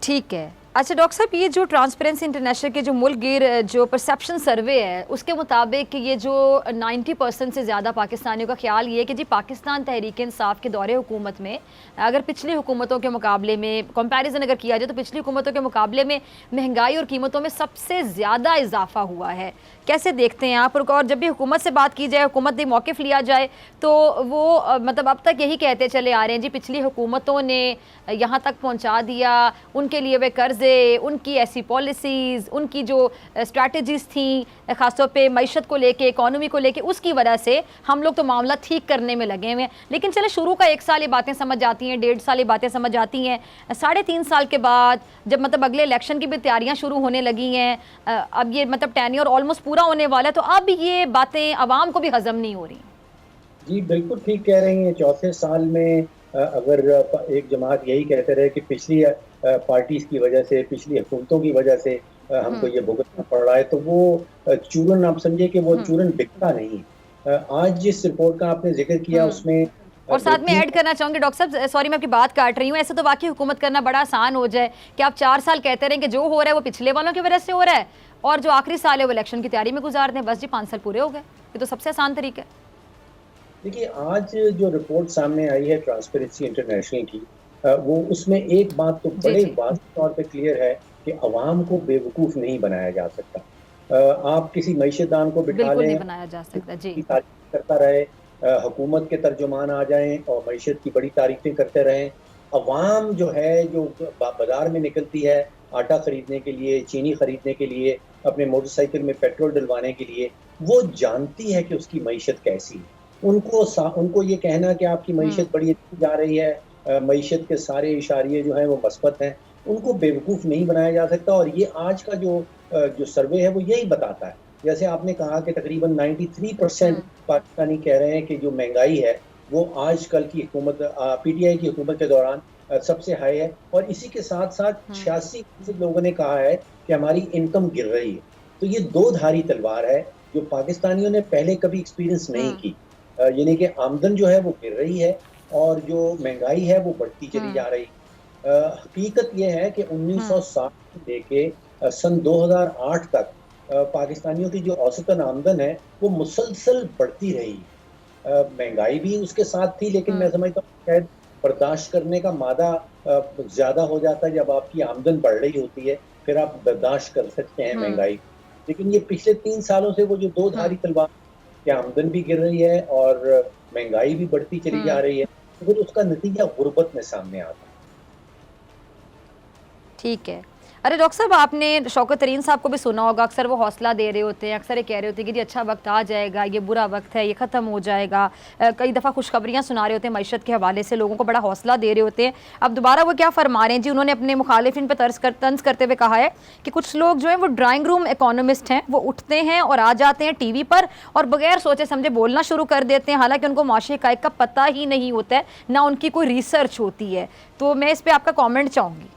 Speaker 2: ठीक है। अच्छा डॉक्टर साहब, ये जो ट्रांसपेरेंसी इंटरनेशनल के जो मुल्क गिर जो परसेप्शन सर्वे है उसके मुताबिक कि ये जो 90% से ज़्यादा पाकिस्तानियों का ख्याल ये है कि जी पाकिस्तान तहरीक इंसाफ के दौरे हुकूमत में अगर पिछली हुकूमतों के मुकाबले में कंपैरिजन अगर किया जाए तो पिछली हुकूमतों के मुकाबले में महंगाई और कीमतों में सबसे ज़्यादा इजाफा हुआ है। कैसे देखते हैं आप? और जब भी हुकूमत से बात की जाए, हुकूमत से मौक़िफ़ लिया जाए तो वो मतलब अब तक यही कहते चले आ रहे हैं जी पिछली हुकूमतों ने यहाँ तक पहुँचा दिया, उनके लिए वे कर्जे, उनकी ऐसी पॉलिसीज़, उनकी जो स्ट्रैटेजीज़ थी ख़ासतौर पे मईशत को लेके, इकॉनमी को लेके, उसकी वजह से हम लोग तो मामला ठीक करने में लगे हुए हैं। लेकिन चले शुरू का 1 साल ये बातें समझ जाती हैं, 1.5 साल ये बातें समझ जाती हैं, 3.5 साल के बाद जब मतलब अगले इलेक्शन की भी तैयारियां शुरू होने लगी हैं, अब ये मतलब टेन्योर ऑलमोस्ट पूरा होने वाला है, तो अब ये बातें आवाम को भी हजम नहीं हो रही।
Speaker 3: जी बिल्कुल ठीक कह रही हैं। चौथे साल में अगर एक जमात यही कहते रहे कि पिछली पार्टीज की वजह से, पिछली हुकूमतों की वजह से हमको ये भुगतना पड़ रहा है, तो वो चूरन, आप समझे कि वो चूरन बिकता नहीं। आज जिस रिपोर्ट का आपने जिक्र किया उसमें
Speaker 2: और साथ में
Speaker 3: बेहतरीन।
Speaker 2: ऐड करना चाहूँगी डॉक्टर साहब, सॉरी मैं आपकी बात काट रही हूँ, ऐसे तो वाकई हुकूमत करना बड़ा आसान हो जाए कि आप 4 साल कहते रहें कि जो हो रहा है वो पिछले वालों की वजह से हो रहा है और जो आखिरी साल है वो इलेक्शन की तैयारी में गुजार दें, बस जी 5 साल पूरे हो गए। ये तो सबसे आसान तरीका है।
Speaker 3: देखिए, आज जो रिपोर्ट सामने आई है ट्रांसपेरेंसी इंटरनेशनल की, वो उसमें एक बात तो
Speaker 2: जी
Speaker 3: बड़े
Speaker 2: जी।
Speaker 3: वाज़ेह तौर पे क्लियर है कि अवाम को बेवकूफ़ नहीं बनाया जा सकता। आप किसी मईशतदान को बिठा
Speaker 2: बिल्कुल नहीं
Speaker 3: लें,
Speaker 2: बनाया जा सकता जी।
Speaker 3: की तारीफ करता रहे, हुकूमत के तर्जुमान आ जाएं और मईशत की बड़ी तारीफें करते रहें। अवाम जो है, जो बाजार में निकलती है आटा खरीदने के लिए, चीनी खरीदने के लिए, अपने मोटरसाइकिल में पेट्रोल डलवाने के लिए, वो जानती है कि उसकी मईशत कैसी है। उनको ये कहना कि आपकी मईशत बड़ी अच्छी जा रही है, मईशत के सारे इशारे जो हैं वो मस्बत हैं, उनको बेवकूफ़ नहीं बनाया जा सकता। और ये आज का जो सर्वे है वो यही बताता है। जैसे आपने कहा कि तकरीबन 93% पाकिस्तानी कह रहे हैं कि जो महंगाई है वो आजकल की हुकूमत, पीटीआई की हुकूमत के दौरान सबसे हाई है। और इसी के साथ साथ 86% लोगों ने कहा है कि हमारी इनकम गिर रही है। तो ये दो धारी तलवार है जो पाकिस्तानियों ने पहले कभी एक्सपीरियंस नहीं की। यानी कि आमदन जो है वो गिर रही है और जो महंगाई है वो बढ़ती चली जा रही है। हकीकत यह है कि 1960 से लेके सन 2008 तक पाकिस्तानियों की जो औसतन आमदन है वो मुसलसल बढ़ती रही। महंगाई भी उसके साथ थी, लेकिन मैं समझता हूँ शायद बर्दाश्त करने का मादा ज्यादा हो जाता है जब आपकी आमदन बढ़ रही होती है, फिर आप बर्दाश्त कर सकते हैं महंगाई। लेकिन ये पिछले 3 सालों से वो जो दो धारी तलवार की आमदन भी गिर रही है और महंगाई भी बढ़ती चली जा रही है, तो फिर उसका नतीजा गुर्बत में सामने आता है।
Speaker 2: ठीक है। अरे डॉक्टर साहब, आपने शौकत तरीन साहब को भी सुना होगा, अक्सर वो हौसला दे रहे होते हैं, अक्सर ये कह रहे होते हैं कि जी अच्छा वक्त आ जाएगा, ये बुरा वक्त है, ये ख़त्म हो जाएगा। कई दफ़ा खुशखबरियाँ सुना रहे होते हैं मईशत के हवाले से, लोगों को बड़ा हौसला दे रहे होते हैं। अब दोबारा वो क्या फरमा रहे हैं जी, उन्होंने अपने मुखालिफिन पर तंज करते हुए कहा है कि कुछ लोग जो हैं वो ड्राइंग रूम इकोनॉमिस्ट हैं, वो उठते हैं और आ जाते हैं TV पर और बगैर सोचे समझे बोलना शुरू कर देते हैं, हालांकि उनको माशी हक़ाइक़ का पता ही नहीं होता है, ना उनकी कोई रिसर्च होती है। तो मैं इस पर आपका कॉमेंट चाहूँगी।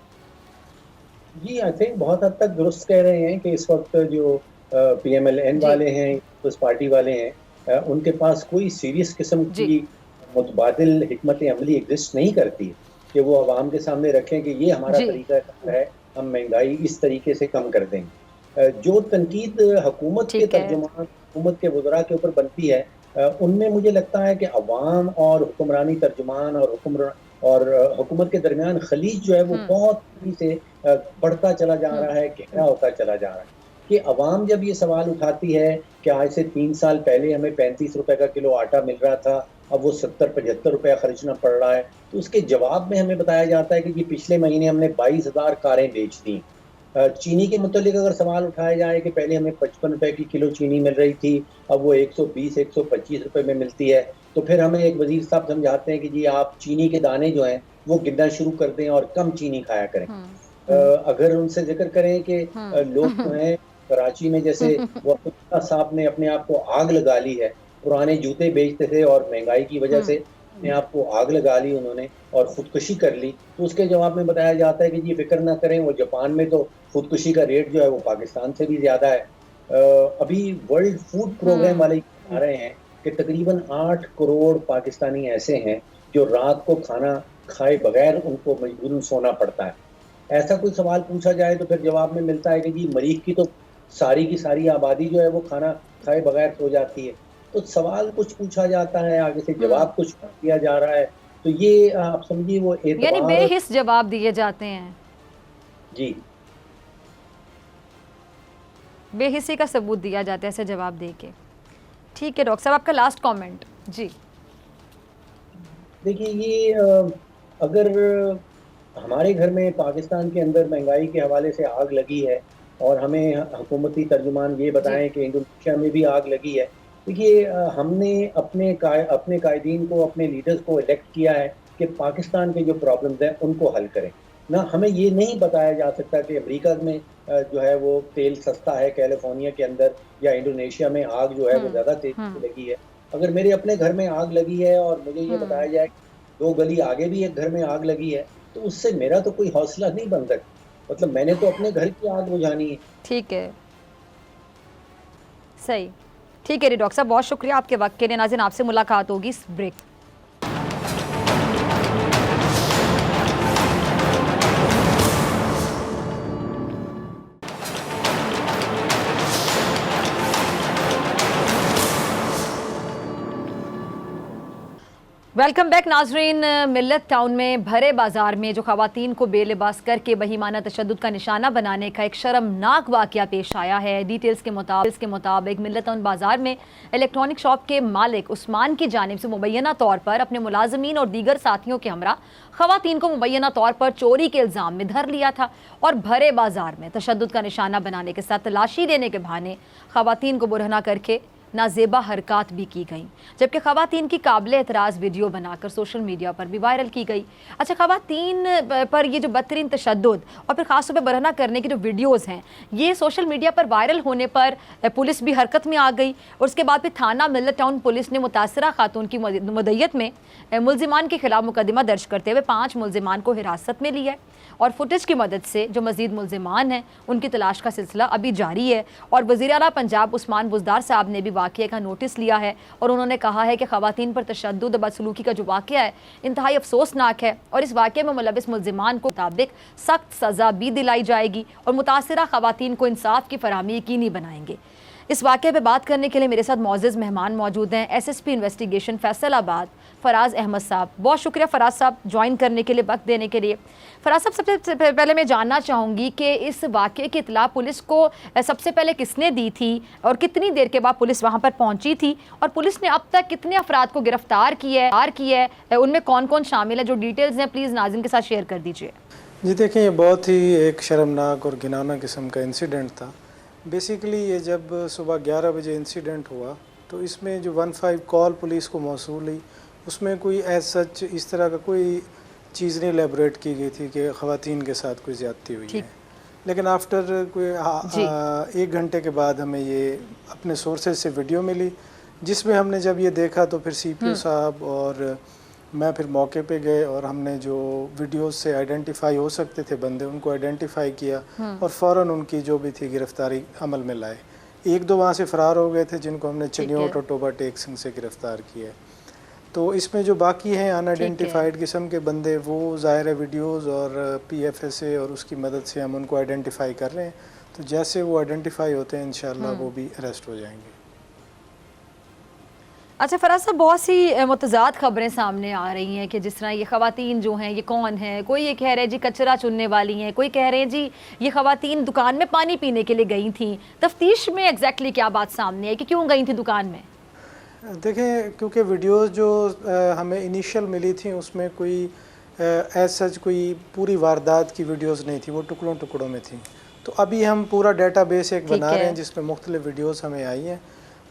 Speaker 3: जी, आई थिंक बहुत हद तक दुरुस्त कह रहे हैं कि इस वक्त जो PMLN वाले हैं, उस पार्टी वाले हैं, उनके पास कोई सीरियस किस्म की मुतबादिल हिकमत अमली एग्जिस्ट नहीं करती कि वो अवाम के सामने रखें कि ये हमारा तरीका है, हम महंगाई इस तरीके से कम कर देंगे। जो तनकीद हुकूमत के तर्जुमान, हुकूमत के वज़रा के ऊपर बनती है, उनमें मुझे लगता है कि अवाम और हुक्मरानी तर्जुमान और हुकूमत के दरमियान खलीज जो है वो बहुत तेजी से बढ़ता चला जा रहा है, गहरा होता चला जा रहा है। कि अवाम जब ये सवाल उठाती है कि आज से 3 साल पहले हमें 35 रुपए का किलो आटा मिल रहा था, अब वो 70-75 रुपया खर्चना पड़ रहा है, तो उसके जवाब में हमें बताया जाता है कि जी पिछले महीने हमने 22,000 कारें बेच दी। चीनी के मुतालिक अगर सवाल उठाया जाए कि पहले हमें 55 रुपए की किलो चीनी मिल रही थी, अब वो 120-125 रुपए में मिलती है, तो फिर हमें एक वजीर साहब समझाते हैं कि जी आप चीनी के दाने जो हैं वो गिनना शुरू कर दें और कम चीनी खाया करें। अगर उनसे जिक्र करें कि लोग जो हैं कराची में, जैसे वो अब्दुल्ला साहब ने अपने आप को आग लगा ली है, पुराने जूते बेचते थे और महंगाई की वजह से अपने आप को आग लगा ली उन्होंने और खुदकुशी कर ली, तो उसके जवाब में बताया जाता है कि जी फिक्र ना करें, वो जापान में तो खुदकुशी का रेट जो है वो पाकिस्तान से भी ज्यादा है। अभी वर्ल्ड फूड प्रोग्राम वाले बता रहे हैं कि तकरीबन 8 करोड़ पाकिस्तानी ऐसे हैं जो रात को खाना खाए बगैर उनको मजबूरन सोना पड़ता है। ऐसा कोई सवाल पूछा जाए तो फिर जवाब में मिलता है कि जी मरीख की तो सारी की सारी आबादी जो है वो खाना खाए बगैर सो जाती है। तो सवाल कुछ पूछा जाता है, आगे से जवाब कुछ दिया जा रहा है, तो ये आप समझिए वो
Speaker 2: यानी बेहिस जवाब दिए जाते हैं।
Speaker 3: जी,
Speaker 2: बेहिसी का सबूत दिया जाता है ऐसे जवाब दे के। ठीक है डॉक्टर साहब, आपका लास्ट कमेंट। जी
Speaker 3: देखिए, ये अगर हमारे घर में पाकिस्तान के अंदर महंगाई के हवाले से आग लगी है और हमें हुकूमती तर्जुमान ये बताएं कि इंडोनेशिया में भी आग लगी है, देखिए हमने अपने कायदीन को, अपने लीडर्स को इलेक्ट किया है कि पाकिस्तान के जो प्रॉब्लम्स हैं उनको हल करें ना। हमें ये नहीं बताया जा सकता कि अमेरिका में जो है वो तेल सस्ता है कैलिफोर्निया के अंदर, या इंडोनेशिया में आग जो है वो ज़्यादा तेजी से लगी है। अगर मेरे अपने घर में आग लगी है और मुझे ये बताया जाए 2 गली आगे भी एक घर में आग लगी है, तो उससे मेरा तो कोई हौसला नहीं बन सकता। मतलब मैंने तो अपने घर की आग बुझानी है।
Speaker 2: ठीक है, सही। ठीक है डॉक्टर साहब, बहुत शुक्रिया आपके वक्त के लिए। नाज़रीन, आपसे मुलाकात होगी इस ब्रेक। वेलकम बैक नाजरीन। मिल्लत टाउन में भरे बाजार में जो खवातीन को बेलिबास करके बहीमाना तशद्दुद का निशाना बनाने का एक शर्मनाक वाकया पेश आया है। डिटेल्स के मुताबिक मिल्लत टाउन बाजार में इलेक्ट्रॉनिक शॉप के मालिक उस्मान की जानिब से मुबैना तौर पर अपने मुलाजमीन और दीगर साथियों के हमरा खवातीन को मुबैना तौर पर चोरी के इल्ज़ाम में धर लिया था और भरे बाजार में तशद्दुद का निशाना बनाने के साथ तलाशी देने के बहाने खवातीन को बुरहना करके नाजेबा हरकत भी की गई, जबकि खवातीन की काबिल एतराज़ वीडियो बनाकर सोशल मीडिया पर भी वायरल की गई। अच्छा, खवातीन पर ये जो बदतरीन तशद्दुद और फिर ख़ास तौर पर बरहना करने की जो वीडियोज़ हैं, ये सोशल मीडिया पर वायरल होने पर पुलिस भी हरकत में आ गई और उसके बाद फिर थाना मिल्लत टाउन पुलिस ने मुतासरा खातून की मदय्यत में मुलजिमान के खिलाफ मुकदमा दर्ज करते हुए 5 मुलजिमान को हिरासत में लिया है और फुटेज की मदद से जो मजीद मुलजिमान हैं उनकी तलाश का सिलसिला अभी जारी है। और वज़ीर आला पंजाब उस्मान बुज़दार साहब ने भी वाक़े का नोटिस लिया है और उन्होंने कहा है कि ख़वातीन पर तशद्दुद बदसलूकी का जो वाक़या है इंतहाई अफसोसनाक है और इस वाक़े में मुलविस मुल्ज़िमान को मुताबिक सख्त सज़ा भी दिलाई जाएगी और मुतासिरा ख़वातीन को इंसाफ की फराहमी यकीनी बनाएंगे। इस वाक़े पे बात करने के लिए मेरे साथ मौजूद मेहमान मौजूद हैं SSP इन्वेस्टिगेशन फैसलाबाद फराज अहमद साहब। बहुत शुक्रिया फराज साहब ज्वाइन करने के लिए, वक्त देने के लिए। फराज साहब, सबसे पहले मैं जानना चाहूँगी कि इस वाक़े की इत्तला पुलिस को सबसे पहले किसने दी थी और कितनी देर के बाद पुलिस वहाँ पर पहुँची थी और पुलिस ने अब तक कितने अफराद को गिरफ्तार किया है, उनमें कौन कौन शामिल है? जो डिटेल्स हैं प्लीज़ नाज़रीन के साथ शेयर कर दीजिए।
Speaker 4: जी देखिए, ये बहुत ही एक शर्मनाक और घिनौना किस्म का इंसिडेंट था। बेसिकली ये जब सुबह 11 बजे इंसिडेंट हुआ तो इसमें जो 15 कॉल पुलिस को मौसूल हुई उसमें कोई एज सच इस तरह का कोई चीज़ नहीं एलेबोरेट की गई थी कि ख़वातीन के साथ कोई ज़्यादती हुई है। लेकिन आफ्टर कोई 1 घंटे के बाद हमें ये अपने सोर्सेज से वीडियो मिली, जिसमें हमने जब ये देखा तो फिर CPO साहब और मैं फिर मौके पे गए और हमने जो वीडियोस से आइडेंटिफाई हो सकते थे बंदे उनको आइडेंटिफाई किया और फ़ौरन उनकी जो भी थी गिरफ्तारी अमल में लाए। 1-2 वहाँ से फ़रार हो गए थे जिनको हमने चिन्योट और टोबा टेक सिंह से गिरफ़्तार किया है। तो इसमें जो बाकी हैं अनआइडेंटिफाइड किस्म के बंदे, वो ज़ाहिर है वीडियोज़ और PFSA और उसकी मदद से हम उनको आइडेंटिफाई कर रहे हैं। तो जैसे वो आइडेंटिफाई होते हैं इंशाल्लाह वो भी अरेस्ट हो जाएंगे।
Speaker 2: अच्छा फराज साहब, बहुत सी मुतज़ाद ख़बरें सामने आ रही हैं कि जिस तरह ये ख़वातीन जो हैं ये कौन हैं। कोई ये कह रहे हैं जी कचरा चुनने वाली हैं, कोई कह रहे हैं जी ये ख़वातीन दुकान में पानी पीने के लिए गई थी। तफ्तीश में एग्जैक्टली क्या बात सामने है कि क्यों गई थी दुकान में?
Speaker 4: देखें, क्योंकि वीडियोस जो हमें इनिशियल मिली थी उसमें कोई एज सच कोई पूरी वारदात की वीडियोस नहीं थी, वो टुकड़ों टुकड़ों में थी। तो अभी हम पूरा डेटाबेस एक बना रहे हैं जिसमें मुख्तलिफ वीडियोस हमें आई हैं,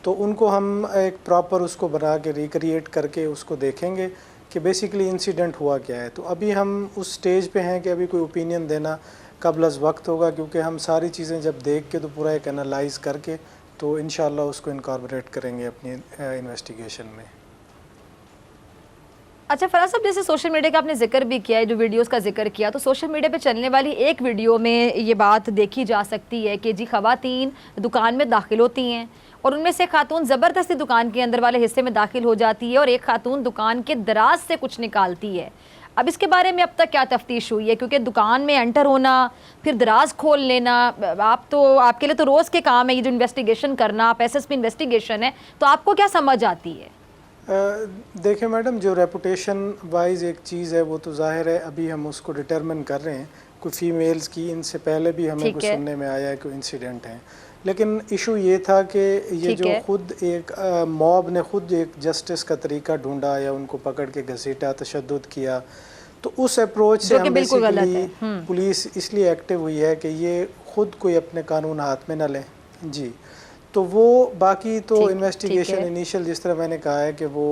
Speaker 4: तो उनको हम एक प्रॉपर उसको बना के रिक्रिएट करके उसको देखेंगे कि बेसिकली इंसिडेंट हुआ क्या है। तो अभी हम उस स्टेज पे हैं कि अभी कोई ओपिनियन देना कबल अज़ वक्त होगा, क्योंकि हम सारी चीज़ें जब देख के तो पूरा एक एनालाइज करके तो इंशाल्लाह उसको इनकॉर्पोरेट करेंगे अपनी इन्वेस्टिगेशन में।
Speaker 2: अच्छा फराज साहब, जैसे सोशल मीडिया का आपने जिक्र भी किया है, जो वीडियोस का जिक्र किया, तो सोशल मीडिया पे चलने वाली एक वीडियो में ये बात देखी जा सकती है कि जी ख़वातीन दुकान में दाखिल होती हैं और उनमें से खातून ज़बरदस्ती दुकान के अंदर वाले हिस्से में दाखिल हो जाती है और एक खातून दुकान के दराज से कुछ निकालती है। अब इसके बारे में अब तक क्या तफ्तीश हुई है? क्योंकि दुकान में एंटर होना फिर दराज खोल लेना, आपके लिए तो रोज़ के काम है ये जो इन्वेस्टिगेशन करना, आप SSP इन्वेस्टिगेशन है, तो आपको क्या समझ आती है?
Speaker 4: देखिए मैडम, जो रेपुटेशन वाइज एक चीज़ है वो तो ज़ाहिर है अभी हम उसको डिटरमिन कर रहे हैं। कोई फ़ीमेल्स की इनसे पहले भी हमें कुछ सुनने में आया है कोई इंसिडेंट है, लेकिन इशू ये था कि ये जो खुद एक मॉब ने खुद एक जस्टिस का तरीका ढूंढा या उनको पकड़ के घसीटा, तशद्दुद किया, तो उस अप्रोच से हम बेसिकली पुलिस इसलिए एक्टिव हुई है कि ये खुद कोई अपने कानून हाथ में न लें। जी, तो वो बाकी तो इन्वेस्टिगेशन इनिशियल जिस तरह मैंने कहा है कि वो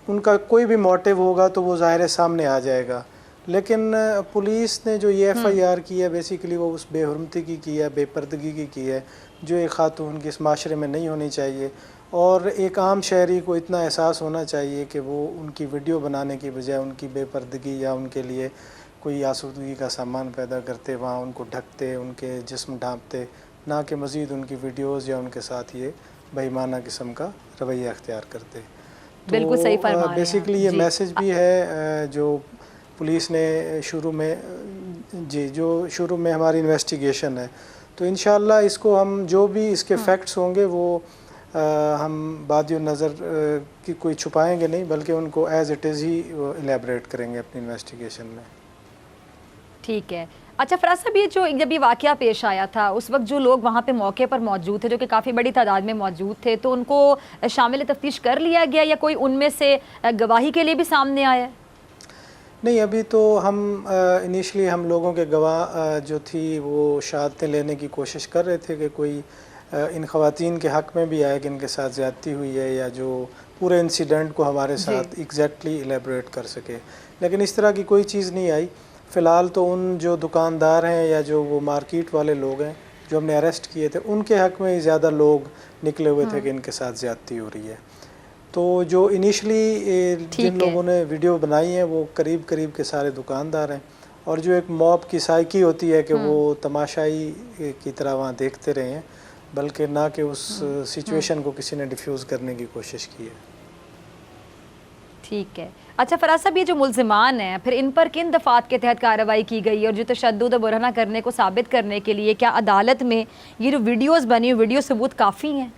Speaker 4: उनका कोई भी मोटिव होगा तो वो ज़ाहिर सामने आ जाएगा, लेकिन पुलिस ने जो ये FIR की है बेसिकली वो उस बेहुरमती की है, बेपर्दगी की है, जो एक खातून की इस माशरे में नहीं होनी चाहिए। और एक आम शहरी को इतना एहसास होना चाहिए कि वो उनकी वीडियो बनाने की बजाय उनकी बेपर्दगी या उनके लिए कोई आसूदगी का सामान पैदा करते, वहाँ उनको ढकते, उनके जिस्म ढांपते, ना कि मज़ीद उनकी वीडियोज़ या उनके साथ ये बेईमाना किस्म का रवैया अख्तियार करते।
Speaker 2: बिल्कुल सही फरमा रहे हैं।
Speaker 4: बेसिकली ये मैसेज भी है जो पुलिस ने शुरू में हमारी इन्वेस्टिगेशन है, तो इंशाल्लाह इसको हम जो भी इसके फैक्ट्स होंगे वो हम बादियो नज़र की कोई छुपाएंगे नहीं, बल्कि उनको एज इट इज़ ही एलेबरेट करेंगे अपनी इन्वेस्टिगेशन में।
Speaker 2: ठीक है। अच्छा फराज साहब, ये जो जब ये वाक़या पेश आया था उस वक्त जो लोग वहाँ पे मौके पर मौजूद थे, जो कि काफ़ी बड़ी तादाद में मौजूद थे, तो उनको शामिल तफ्तीश कर लिया गया या कोई उनमें से गवाही के लिए भी सामने आया?
Speaker 4: नहीं, अभी तो हम इनिशियली हम लोगों के गवाह जो थी वो शहादतें लेने की कोशिश कर रहे थे कि कोई इन ख़वातीन के हक़ में भी आए कि इनके साथ ज़्यादती हुई है या जो पूरे इंसिडेंट को हमारे साथ एग्जैक्टली एलेबरेट कर सके, लेकिन इस तरह की कोई चीज़ नहीं आई। फ़िलहाल तो उन जो दुकानदार हैं या जो वो मार्केट वाले लोग हैं जो हमने अरेस्ट किए थे उनके हक़ में ही ज़्यादा लोग निकले हुए थे कि इनके साथ ज़्यादती हो रही है। तो जो इनिशली जिन लोगों ने वीडियो बनाई है वो करीब के सारे दुकानदार हैं, और जो एक मॉब की साइकी होती है कि वो तमाशाई की तरह वहाँ देखते रहे हैं, बल्कि ना कि उस सिचुएशन को किसी ने डिफ्यूज़ करने की कोशिश की है।
Speaker 2: ठीक है। अच्छा फराज साहब, ये जो मुल्ज़िमान हैं फिर इन पर किन दफ़ात के तहत कार्रवाई की गई और जो तशद्दुद और बुरहना करने को साबित करने के लिए क्या अदालत में ये जो वीडियोज़ बनी वीडियो सबूत काफ़ी हैं?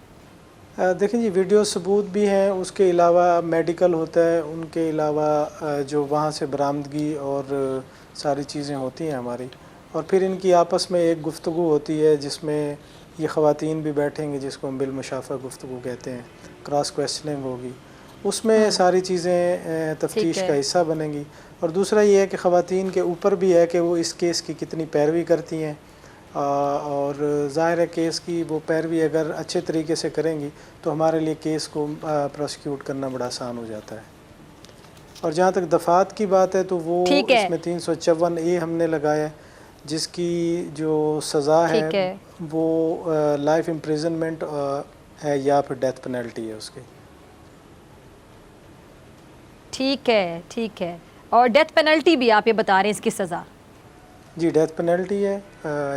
Speaker 4: देखें जी, वीडियो सबूत भी हैं, उसके अलावा मेडिकल होता है, उनके अलावा जो वहाँ से बरामदगी और सारी चीज़ें होती हैं हमारी, और फिर इनकी आपस में एक गुफ्तगू होती है जिसमें ये ख़वातीन भी बैठेंगे जिसको हम बिलमुशाफ़ा गुफ्तगू कहते हैं, क्रॉस क्वेश्चनिंग होगी, उसमें सारी चीज़ें तफ्तीश का हिस्सा बनेंगी। और दूसरा ये है कि ख़वातीन के ऊपर भी है कि वो इस केस की कितनी पैरवी करती हैं, और ज़ाहिर है केस की वो पैरवी अगर अच्छे तरीके से करेंगी तो हमारे लिए केस को प्रोसिक्यूट करना बड़ा आसान हो जाता है। और जहाँ तक दफ़ात की बात है तो वो इसमें 354A हमने लगाया है, जिसकी जो सज़ा है वो लाइफ इम्प्रिजनमेंट है या फिर डेथ पेनल्टी है उसकी।
Speaker 2: ठीक है, ठीक है। और डेथ पेनल्टी भी आप ये बता रहे हैं इसकी सज़ा?
Speaker 4: जी, डेथ पेनल्टी है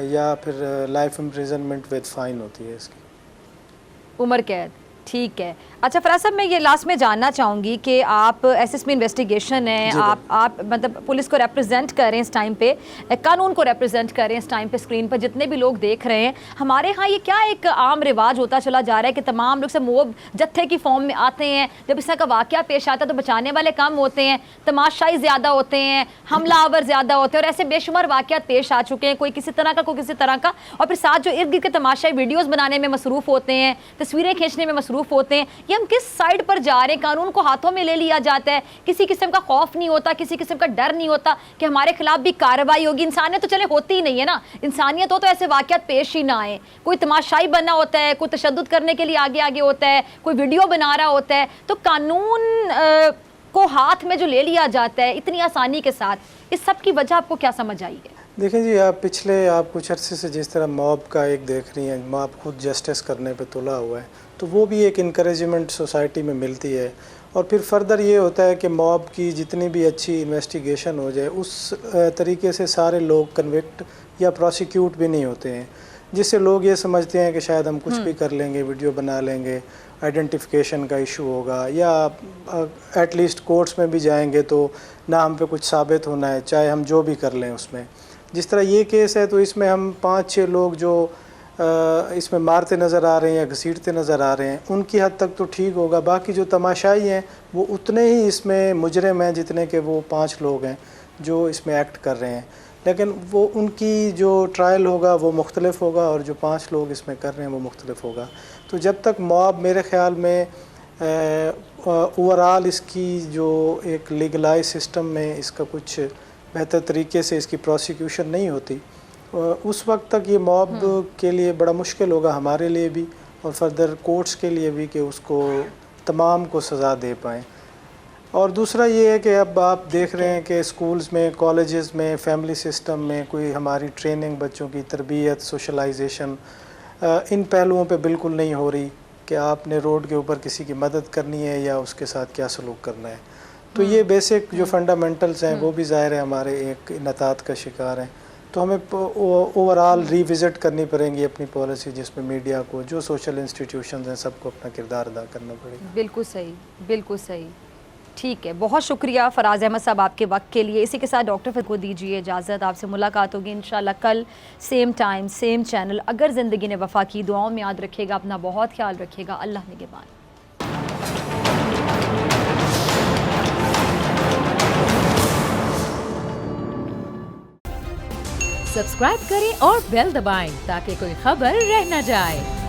Speaker 4: या फिर लाइफ इम्प्रिजनमेंट विद फ़ाइन होती है इसकी,
Speaker 2: उम्र कैद। ठीक है। अच्छा फराज साहब, मैं ये लास्ट में जानना चाहूँगी कि आप एसएसपी इन्वेस्टिगेशन है, आप मतलब पुलिस को रिप्रेजेंट करें इस टाइम पे, कानून को रिप्रेजेंट करें इस टाइम पे, स्क्रीन पर जितने भी लोग देख रहे हैं, हमारे यहाँ ये क्या एक आम रिवाज होता चला जा रहा है कि तमाम लोग से मोब जत्थे की फॉर्म में आते हैं, जब इस तरह का वाक़या पेश आता है तो बचाने वाले कम होते हैं, तमाशाई ज़्यादा होते हैं, हमलावर ज़्यादा होते हैं, और ऐसे बेशुमार वाक़यात पेश आ चुके हैं, कोई किसी तरह का कोई किसी तरह का, और फिर साथ जो इर्द गिर्द के तमाशाई वीडियोज़ बनाने में मसरूफ़ होते हैं, तस्वीरें खींचने में मसरूफ़ होते हैं। ये हम किस साइड पर जा रहे हैं? कानून को हाथों में ले लिया जाता है, किसी किस्म का खौफ नहीं होता, किसी किस्म का डर नहीं होता कि हमारे खिलाफ भी कार्रवाई होगी। इंसानियत तो चले होती ही नहीं है ना, इंसानियत हो तो ऐसे वाक़यात पेश ही ना आए। कोई तमाशाई बनना होता है, कोई तशद्दुद करने के लिए आगे आगे होता है, कोई वीडियो बना रहा होता है, तो कानून को हाथ में जो ले लिया जाता है इतनी आसानी के साथ, इस सब की वजह आपको क्या समझ आई है?
Speaker 4: देखें जी, आप कुछ अरसे से जिस तरह मॉब का एक देख रही हैं, मॉब खुद जस्टिस करने पे तुला हुआ है, तो वो भी एक इनकरेजमेंट सोसाइटी में मिलती है। और फिर फर्दर ये होता है कि मॉब की जितनी भी अच्छी इन्वेस्टिगेशन हो जाए उस तरीके से सारे लोग कन्विक्ट या प्रोसिक्यूट भी नहीं होते हैं, जिससे लोग ये समझते हैं कि शायद हम कुछ भी कर लेंगे, वीडियो बना लेंगे, आइडेंटिफिकेशन का इशू होगा, या एटलीस्ट कोर्ट्स में भी जाएंगे तो ना हम पे कुछ साबित होना है, चाहे हम जो भी कर लें उसमें। जिस तरह ये केस है तो इसमें हम 5-6 लोग जो इसमें मारते नज़र आ रहे हैं या घसीटते नज़र आ रहे हैं, उनकी हद तक तो ठीक होगा, बाकी जो तमाशाई हैं वो उतने ही इसमें मुजरिम हैं जितने के वो 5 लोग हैं जो इसमें एक्ट कर रहे हैं, लेकिन वो उनकी जो ट्रायल होगा वो मुख्तलिफ होगा और जो 5 लोग इसमें कर रहे हैं वो मुख्तलिफ होगा। तो जब तक मॉब मेरे ख़्याल में ओवरऑल इसकी जो एक लीगलाइज सिस्टम में इसका कुछ बेहतर तरीके से इसकी प्रोसिक्यूशन नहीं होती, उस वक्त तक ये मॉब के लिए बड़ा मुश्किल होगा, हमारे लिए भी और फर्दर कोर्ट्स के लिए भी, कि उसको तमाम को सज़ा दे पाएँ। और दूसरा ये है कि अब आप देख रहे हैं कि स्कूल्स में, कॉलेजेस में, फैमिली सिस्टम में कोई हमारी ट्रेनिंग, बच्चों की तरबियत, सोशलाइजेशन, इन पहलुओं पे बिल्कुल नहीं हो रही कि आपने रोड के ऊपर किसी की मदद करनी है या उसके साथ क्या सलूक करना है। तो ये बेसिक जो फंडामेंटल्स हैं वो भी ज़ाहिर है हमारे एक इनतात का शिकार हैं। तो हमें ओवरऑल रिविज़िट करनी पड़ेंगी अपनी पॉलिसी, जिसमें मीडिया को, जो सोशल इंस्टीट्यूशंस हैं, सबको अपना किरदार अदा करना पड़ेगा।
Speaker 2: बिल्कुल सही, बिल्कुल सही। ठीक है, बहुत शुक्रिया फराज अहमद साहब आपके वक्त के लिए। इसी के साथ डॉक्टर फिर को दीजिए इजाज़त, आपसे मुलाकात होगी इंशाल्लाह कल सेम टाइम सेम चैनल। अगर ज़िंदगी ने वफ़ा की, दुआओं में याद रखिएगा, अपना बहुत ख्याल रखिएगा। अल्लाह निगहबान।
Speaker 1: सब्सक्राइब करें और बेल दबाएं ताकि कोई खबर रह न जाए।